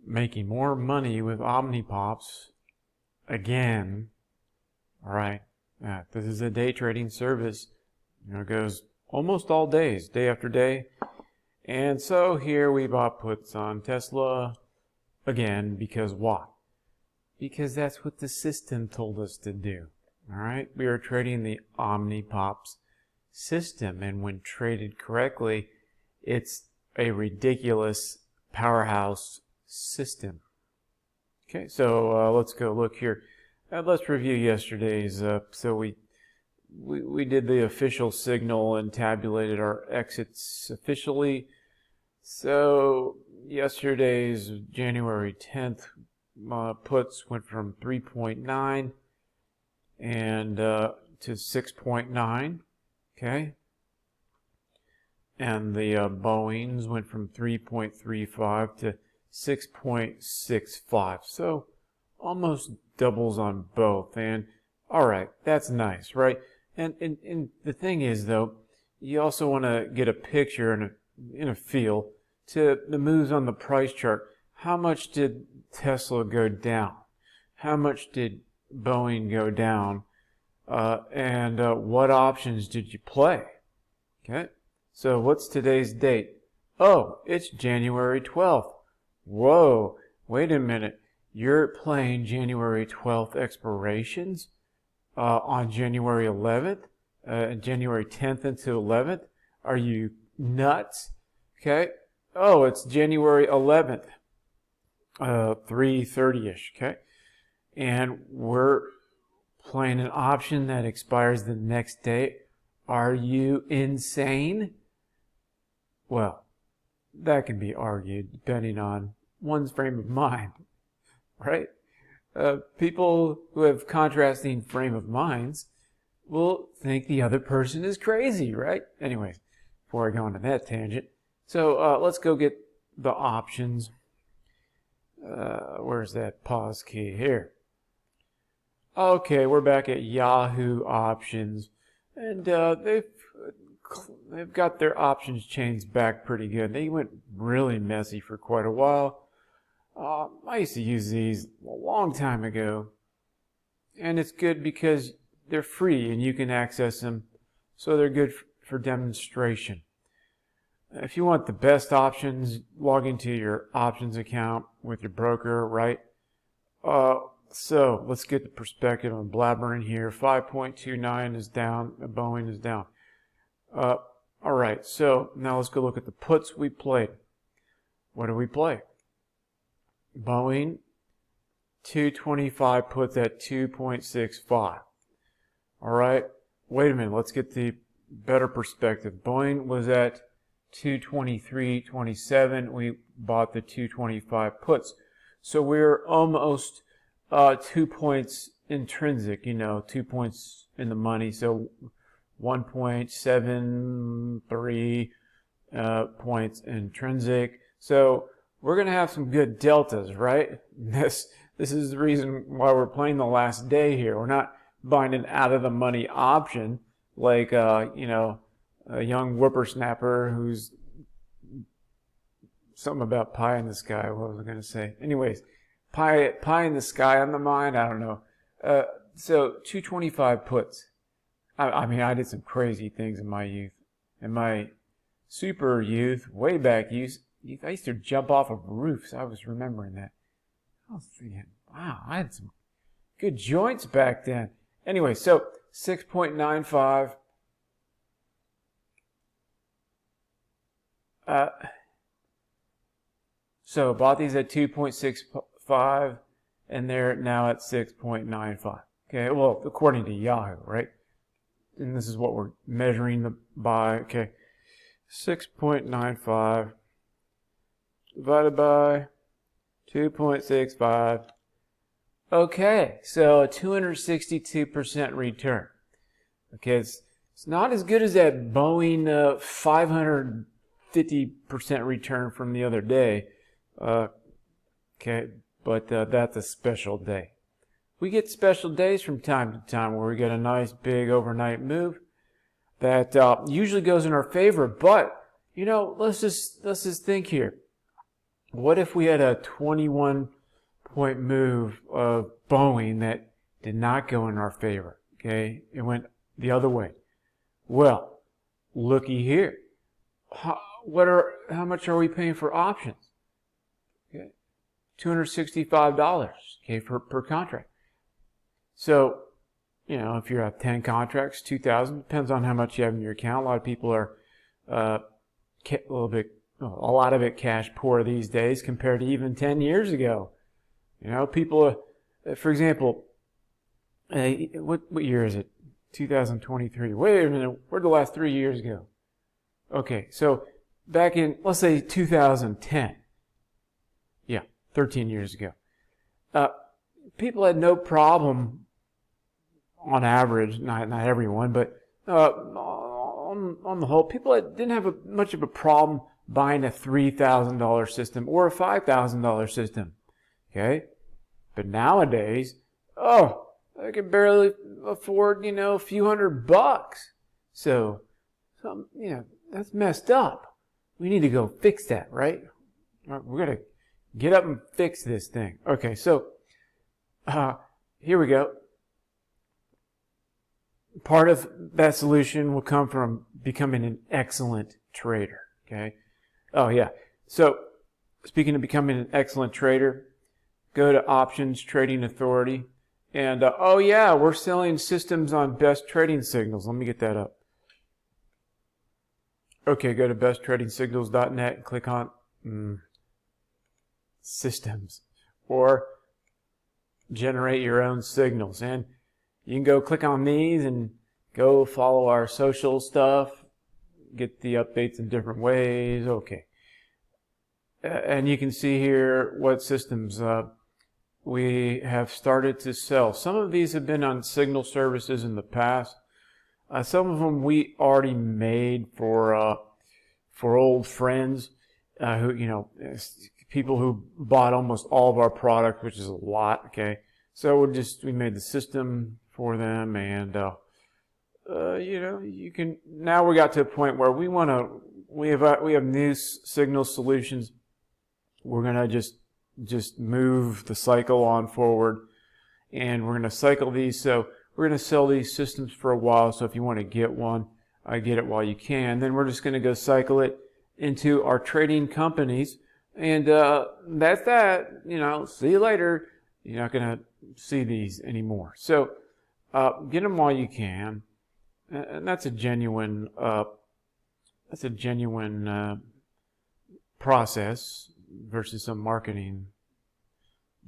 making more money with OMNIPOPS again. All right, this is a day trading service. It goes almost all days, day after day. And so here we bought puts on Tesla again, because why? Because that's what the system told us to do. All right, we are trading the OMNIPOPS system, and when traded correctly, it's a ridiculous powerhouse system. Okay, so let's go look here. Let's review yesterday's. So we did the official signal and tabulated our exits officially. So yesterday's January 10th puts went from 3.9 and to 6.9. Okay. And the Boeings went from 3.35 to 6.65. So almost doubles on both. And all right, that's nice, right? And the thing is, though, you also want to get a picture and a feel to the moves on the price chart. How much did Tesla go down? How much did Boeing go down? And what options did you play? Okay. So what's today's date? Oh, it's January 12th. Whoa, wait a minute. You're playing January 12th expirations on January 11th, January 10th into 11th? Are you nuts? Okay. Oh, it's January 11th, 3:30-ish, okay? And we're playing an option that expires the next day. Are you insane? Well, that can be argued depending on one's frame of mind, right? People who have contrasting frame of minds will think the other person is crazy, right? Anyways, before I go on to that tangent, so let's go get the options. Where's that pause key? Here. Okay, we're back at Yahoo options, and they've got their options chains back pretty good. They went really messy for quite a while. I used to use these a long time ago, and it's good because they're free and you can access them, so they're good for demonstration. If you want the best options, log into your options account with your broker, right? So let's get the perspective on blabbering here. 5.29 is down, Boeing is down. All right, so now let's go look at the puts we played. What do we play? Boeing 225 puts at 2.65. All right, wait a minute, let's get the better perspective. Boeing was at 223.27. We bought the 225 puts. So we're almost 2 points intrinsic, 2 points in the money. So 1.73 points intrinsic. So we're going to have some good deltas, right? This is the reason why we're playing the last day here. We're not buying an out of the money option like, a young whippersnapper who's something about pie in the sky. What was I going to say? Anyways, pie in the sky on the mind. I don't know. So 225 puts. I mean, I did some crazy things in my youth. In my super youth, way back youth, I used to jump off of roofs. I was remembering that. I was thinking, wow, I had some good joints back then. Anyway, so 6.95. So bought these at 2.65, and they're now at 6.95. Okay, well, according to Yahoo, right? And this is what we're measuring by. Okay, 6.95 divided by 2.65. Okay, so a 262% return. Okay, it's not as good as that Boeing 550% return from the other day. Okay, but that's a special day. We get special days from time to time where we get a nice big overnight move that usually goes in our favor. But let's just think here. What if we had a 21-point move of Boeing that did not go in our favor? Okay, it went the other way. Well, looky here. How much are we paying for options? Okay, $265, okay, per contract. So, if you have 10 contracts, 2,000, depends on how much you have in your account. A lot of people are a lot of it cash poor these days compared to even 10 years ago. People, for example, what year is it? 2023. Wait a minute, where'd the last 3 years go? Okay, so back in, let's say 2010. Yeah, 13 years ago. People had no problem, on average, not everyone, but on the whole, people didn't have much of a problem buying a $3,000 system or a $5,000 system. Okay? But nowadays, I can barely afford, a few $100. So, that's messed up. We need to go fix that, right? We're going to get up and fix this thing. Okay, so here we go. Part of that solution will come from becoming an excellent trader. Okay. Oh, yeah. So, speaking of becoming an excellent trader, go to Options Trading Authority. And, we're selling systems on Best Trading Signals. Let me get that up. Okay, go to besttradingsignals.net and click on Systems. Or generate your own signals. And you can go click on these and go follow our social stuff, get the updates in different ways. Okay. And you can see here what systems we have started to sell. Some of these have been on signal services in the past. Some of them we already made for old friends who, people who bought almost all of our product, which is a lot. Okay. So we made the system for them, and you can, now we got to a point where we have new signal solutions. We're gonna just move the cycle on forward, and we're gonna cycle these. So we're gonna sell these systems for a while. So if you want to get one, get it while you can. Then we're just gonna go cycle it into our trading companies, and that's that. See you later. You're not gonna see these anymore. So get them while you can, and that's a genuine process versus some marketing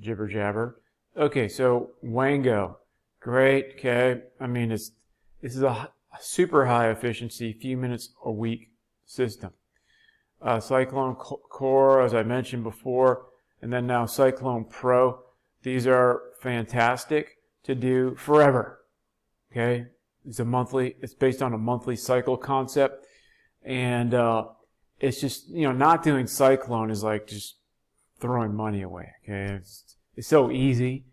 jibber jabber. Okay, so Wango, great. Okay, this is a super high efficiency, few minutes a week system. Cyclone Core, as I mentioned before, and then now Cyclone Pro. These are fantastic to do forever. Okay, it's based on a monthly cycle concept, and it's just, not doing Cyclone is like just throwing money away. Okay, it's so easy.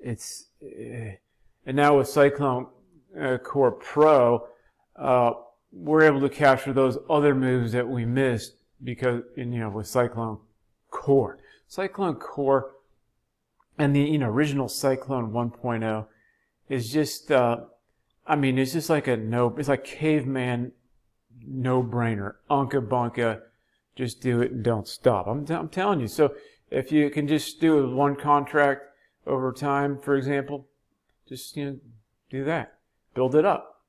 And now with Cyclone Core Pro, we're able to capture those other moves that we missed because with Cyclone Core, and the original Cyclone 1.0 is just it's just like it's like caveman no-brainer, unka bunka, just do it and don't stop. I'm telling you. So if you can just do one contract over time, for example, just do that, build it up,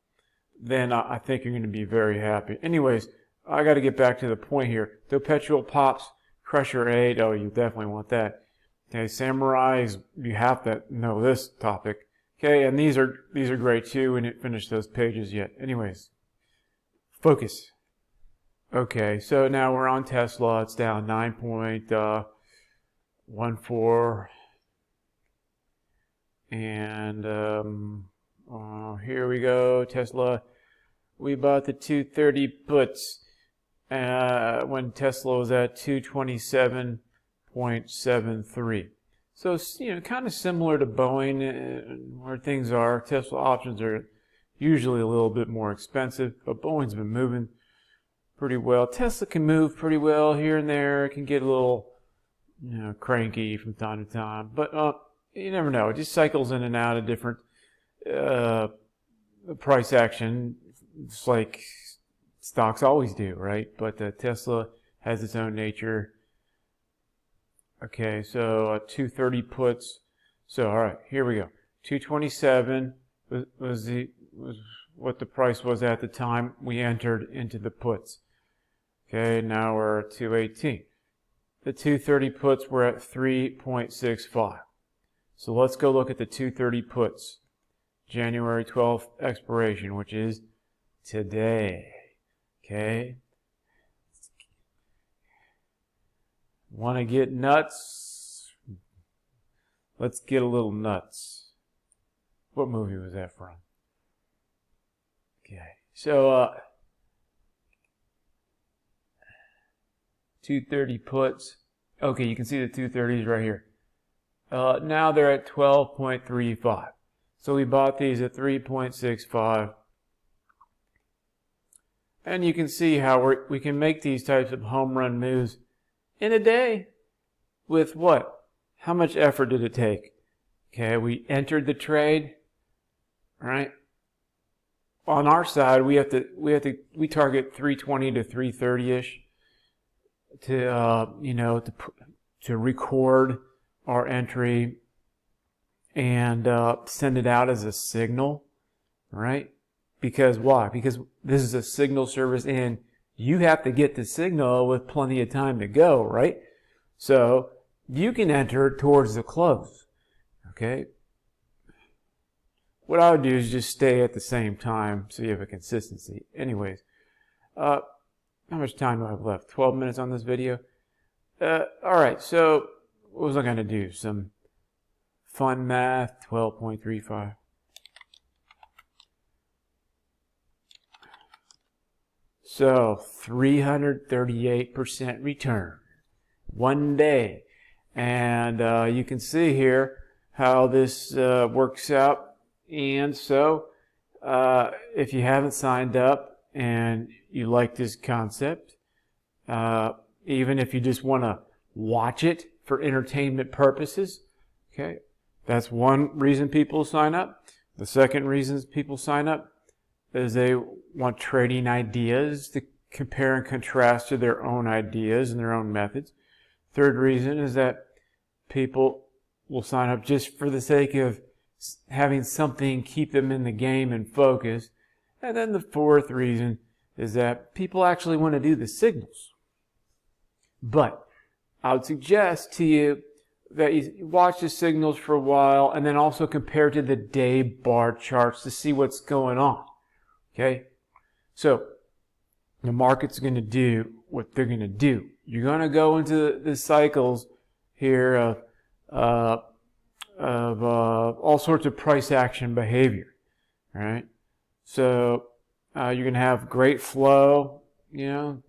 then I think you're going to be very happy. Anyways, I got to get back to the point here. Perpetual Pops, Crusher 8. Oh, you definitely want that. Okay, Samurais, you have to know this topic. Okay, and these are great too. We didn't finish those pages yet. Anyways, focus. Okay, so now we're on Tesla. It's down 9.14. And here we go, Tesla. We bought the 230 puts when Tesla was at 227.73. So, kind of similar to Boeing where things are. Tesla options are usually a little bit more expensive, but Boeing's been moving pretty well. Tesla can move pretty well here and there. It can get a little cranky from time to time. But you never know. It just cycles in and out of different price action. It's like stocks always do, right? But Tesla has its own nature. Okay, so 230 puts. So all right, here we go. 227 was what the price was at the time we entered into the puts. Okay, now we're at 218. The 230 puts were at 3.65. So let's go look at the 230 puts. January 12th expiration, which is today. Okay. Want to get nuts? Let's get a little nuts. What movie was that from? Okay. So 230 puts. Okay, you can see the 230s right here. Now they're at 12.35. So we bought these at 3.65. And you can see how we can make these types of home run moves in a day with what? How much effort did it take? Okay, we entered the trade, right? On our side, we target 320 to 330-ish to record our entry and send it out as a signal, right? Because why? Because this is a signal service and you have to get the signal with plenty of time to go, right? So you can enter towards the close, okay? What I would do is just stay at the same time so you have a consistency. Anyways, how much time do I have left? 12 minutes on this video? All right, so what was I going to do? Some fun math, 12.35. So 338% return one day. And you can see here how this works out. And so if you haven't signed up and you like this concept, even if you just want to watch it for entertainment purposes, okay, that's one reason people sign up. The second reason people sign up is they want trading ideas to compare and contrast to their own ideas and their own methods. Third reason is that people will sign up just for the sake of having something keep them in the game and focus. And then the fourth reason is that people actually want to do the signals. But I would suggest to you that you watch the signals for a while and then also compare to the day bar charts to see what's going on. Okay? So the market's going to do what they're going to do. You're going to go into the cycles here of all sorts of price action behavior. All right? So you're going to have great flow, and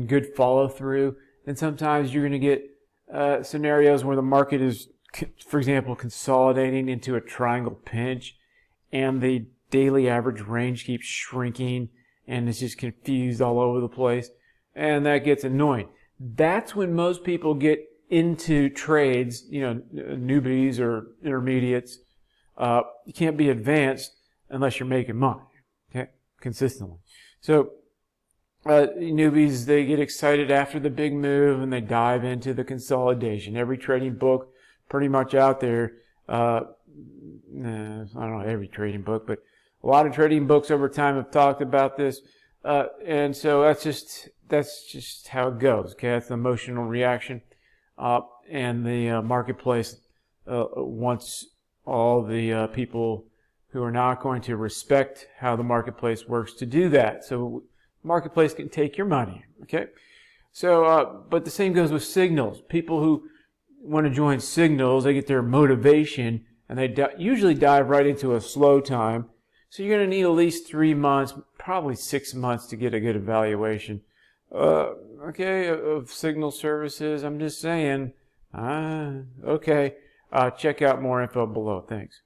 good follow through. And sometimes you're going to get scenarios where the market is, for example, consolidating into a triangle pinch, and the daily average range keeps shrinking, and it's just confused all over the place, and that gets annoying. That's when most people get into trades, newbies or intermediates. You can't be advanced unless you're making money, okay, consistently. So newbies, they get excited after the big move and they dive into the consolidation. Every trading book pretty much out there, I don't know every trading book, but a lot of trading books over time have talked about this, and so that's just how it goes. Okay, that's the emotional reaction, and the marketplace wants all the people who are not going to respect how the marketplace works to do that. So marketplace can take your money. Okay, so but the same goes with signals. People who want to join signals, they get their motivation, and they usually dive right into a slow time. So you're going to need at least 3 months, probably 6 months to get a good evaluation, of signal services. I'm just saying, okay. Check out more info below. Thanks.